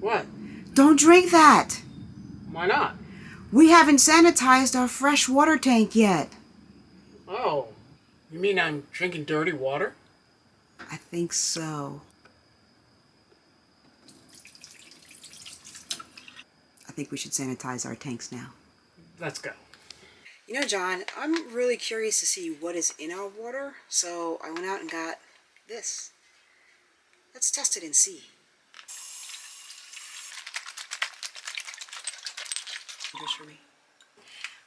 What? Don't drink that. Why not? We haven't sanitized our fresh water tank yet. Oh, you mean I'm drinking dirty water? I think so. I think we should sanitize our tanks now. Let's go. You know, John, I'm really curious to see what is in our water, so I went out and got this. Let's test it and see. Just for me.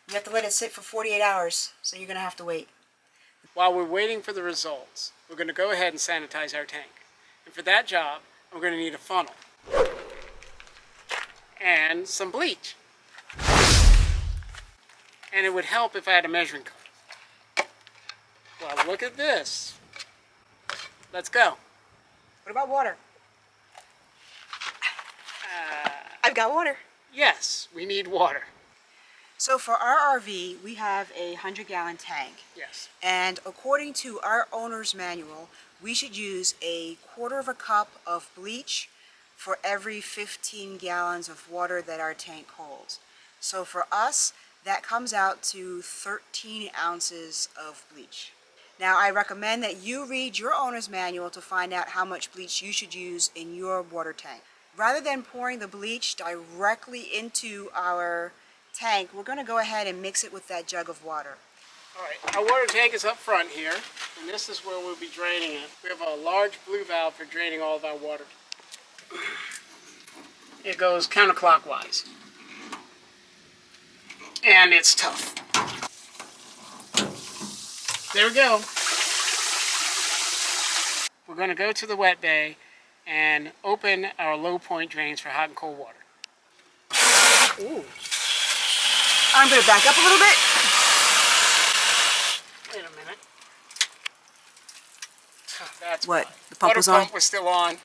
We have to let it sit for 48 hours, so you're going to have to wait. While we're waiting for the results, we're going to go ahead and sanitize our tank. And for that job, I'm going to need a funnel. And some bleach. And it would help if I had a measuring cup. Well, look at this. Let's go. What about water? I've got water. Yes, we need water. So for our RV, we have a 100-gallon tank. Yes. And according to our owner's manual, we should use a 1/4 cup of bleach for every 15 gallons of water that our tank holds. So for us, that comes out to 13 ounces of bleach. Now, I recommend that you read your owner's manual to find out how much bleach you should use in your water tank. Rather than pouring the bleach directly into our tank, we're going to go ahead and mix it with that jug of water. All right, our water tank is up front here, and this is where we'll be draining it. We have a large blue valve for draining all of our water. It goes counterclockwise. And it's tough. There we go. We're going to go to the wet bay and open our low point drains for hot and cold water. Ooh. I'm going to back up a little bit. Wait a minute. That's what? why. The pump was on? Water pump was still on.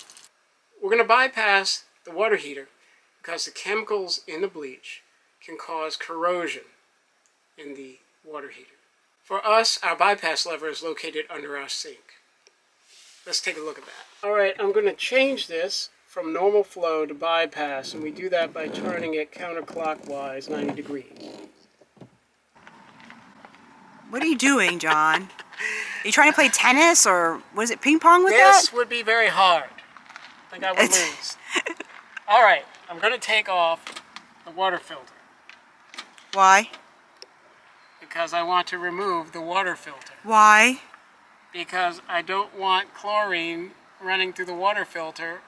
We're going to bypass the water heater because the chemicals in the bleach can cause corrosion in the water heater. For us, our bypass lever is located under our sink. Let's take a look at that. All right, I'm going to change this from normal flow to bypass, and we do that by turning it counterclockwise 90 degrees. What are you doing, John? Are you trying to play tennis or what is it, ping pong with that? This would be very hard. I think I would lose. All right, I'm going to take off the water filter. Why? Because I want to remove the water filter. Why? Because I don't want chlorine running through the water filter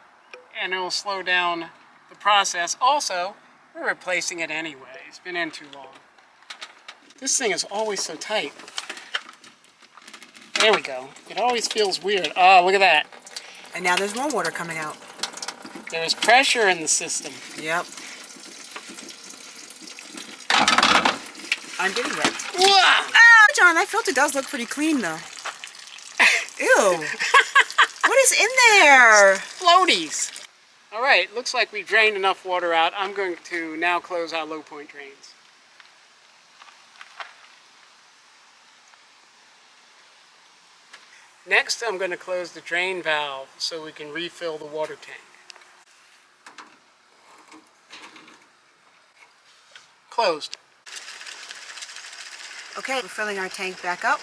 and it will slow down the process. Also, we're replacing it anyway. It's been in too long. This thing is always so tight. There we go. It always feels weird. Oh, look at that. And now there's more water coming out. There's pressure in the system. Yep. I'm getting wet. Ah, John, that filter does look pretty clean though. Ew. What is in there? Floaties. All right, looks like we drained enough water out. I'm going to now close our low point drains. Next, I'm going to close the drain valve so we can refill the water tank. Closed. Okay, we're filling our tank back up.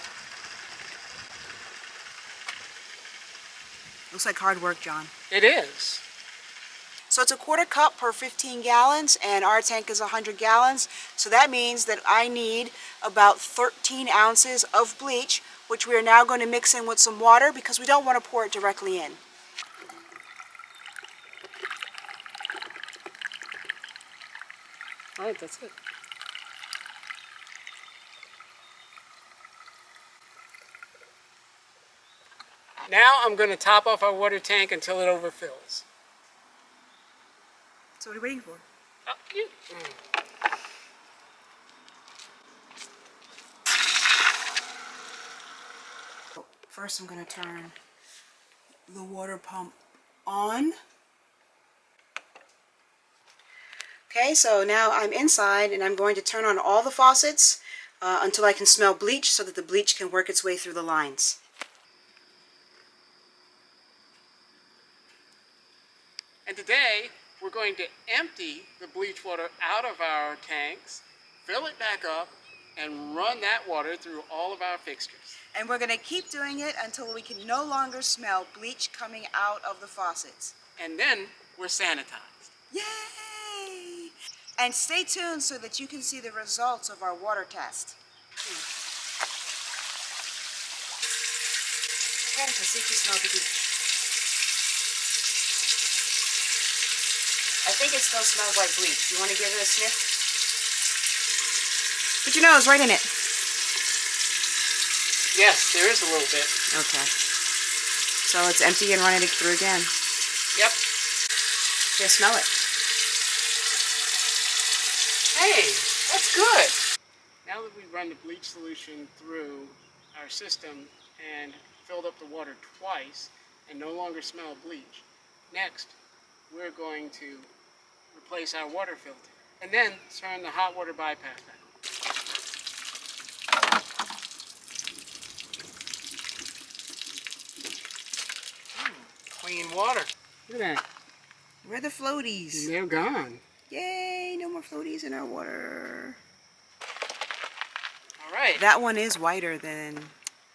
Looks like hard work, John. It is. So it's a 1/4 cup per 15 gallons, and our tank is 100 gallons. So that means that I need about 13 ounces of bleach, which we are now going to mix in with some water because we don't want to pour it directly in. All right, that's it. Now I'm going to top off our water tank until it overfills. So what are you waiting for? First I'm going to turn the water pump on. Okay, so now I'm inside and I'm going to turn on all the faucets until I can smell bleach so that the bleach can work its way through the lines. And today, we're going to empty the bleach water out of our tanks, fill it back up, and run that water through all of our fixtures. And we're going to keep doing it until we can no longer smell bleach coming out of the faucets. And then we're sanitized. Yay! And stay tuned so that you can see the results of our water test. Okay, let's see if you smell the bleach. I think it still smells like bleach. You want to give it a sniff? Put your nose right in it. Yes, there is a little bit. Okay. So let's empty and run it through again. Yep. Here, smell it. Hey, that's good. Now that we've run the bleach solution through our system and filled up the water twice and no longer smell bleach, next we're going to replace our water filter and then turn the hot water bypass back on. Clean water. Look at that. Where are the floaties? They're gone. Yay, no more floaties in our water. All right. That one is whiter than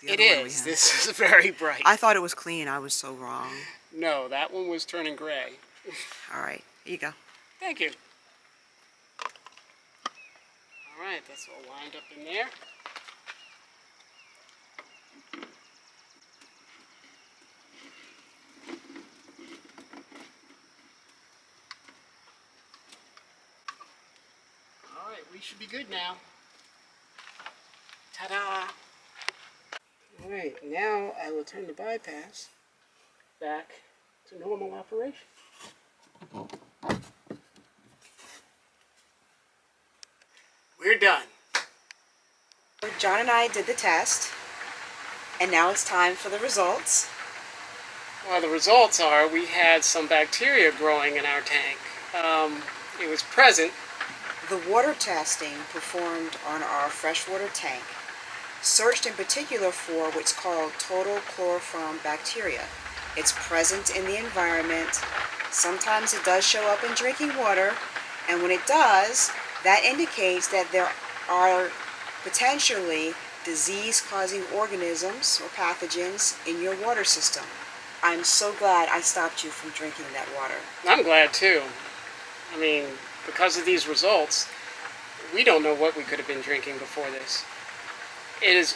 the other one we have. This is very bright. I thought it was clean. I was so wrong. No, that one was turning gray. All right, here you go. Thank you. All right, that's all lined up in there. All right, we should be good now. Ta-da! All right, now I will turn the bypass back to normal operation. We're done. John and I did the test, and now it's time for the results. Well, the results are we had some bacteria growing in our tank. It was present. The water testing performed on our freshwater tank searched in particular for what's called total chloroform bacteria. It's present in the environment. Sometimes it does show up in drinking water, and when it does, that indicates that there are potentially disease-causing organisms or pathogens in your water system. I'm so glad I stopped you from drinking that water. I'm glad too. I mean, because of these results, we don't know what we could have been drinking before this. It is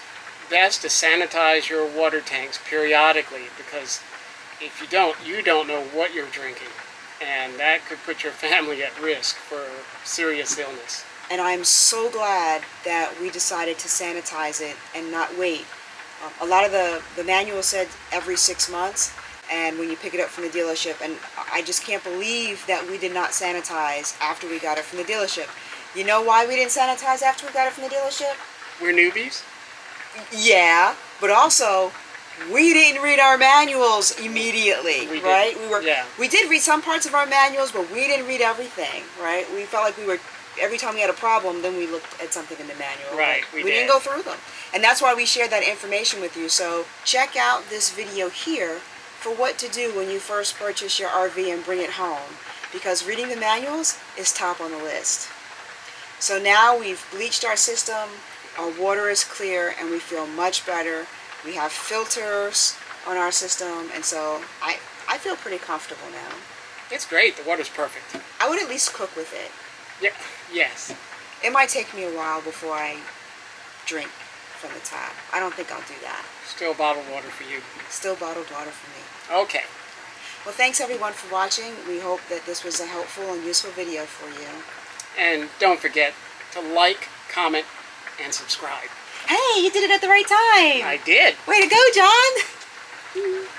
best to sanitize your water tanks periodically, because if you don't know what you're drinking, and that could put your family at risk for serious illness. And I'm so glad that we decided to sanitize it and not wait. A lot of the manual said every 6 months, and when you pick it up from the dealership, and I just can't believe that we did not sanitize after we got it from the dealership. You know why we didn't sanitize after we got it from the dealership? We're newbies? Yeah, but also we didn't read our manuals immediately, right? We did read some parts of our manuals, but we didn't read everything, right? We felt like we were, every time we had a problem, then we looked at something in the manual. Right, we did. didn't go through them. And that's why we shared that information with you. So check out this video here for what to do when you first purchase your RV and bring it home, because reading the manuals is top on the list. So now we've bleached our system, our water is clear, and we feel much better. We have filters on our system, and so I feel pretty comfortable now. It's great. The water's perfect. I would at least cook with it. Yeah. Yes. It might take me a while before I drink from the tap. I don't think I'll do that. Still bottled water for you. Still bottled water for me. Okay. Well, thanks everyone for watching. We hope that this was a helpful and useful video for you. And don't forget to like, comment, and subscribe. Hey, you did it at the right time. I did. Way to go, John.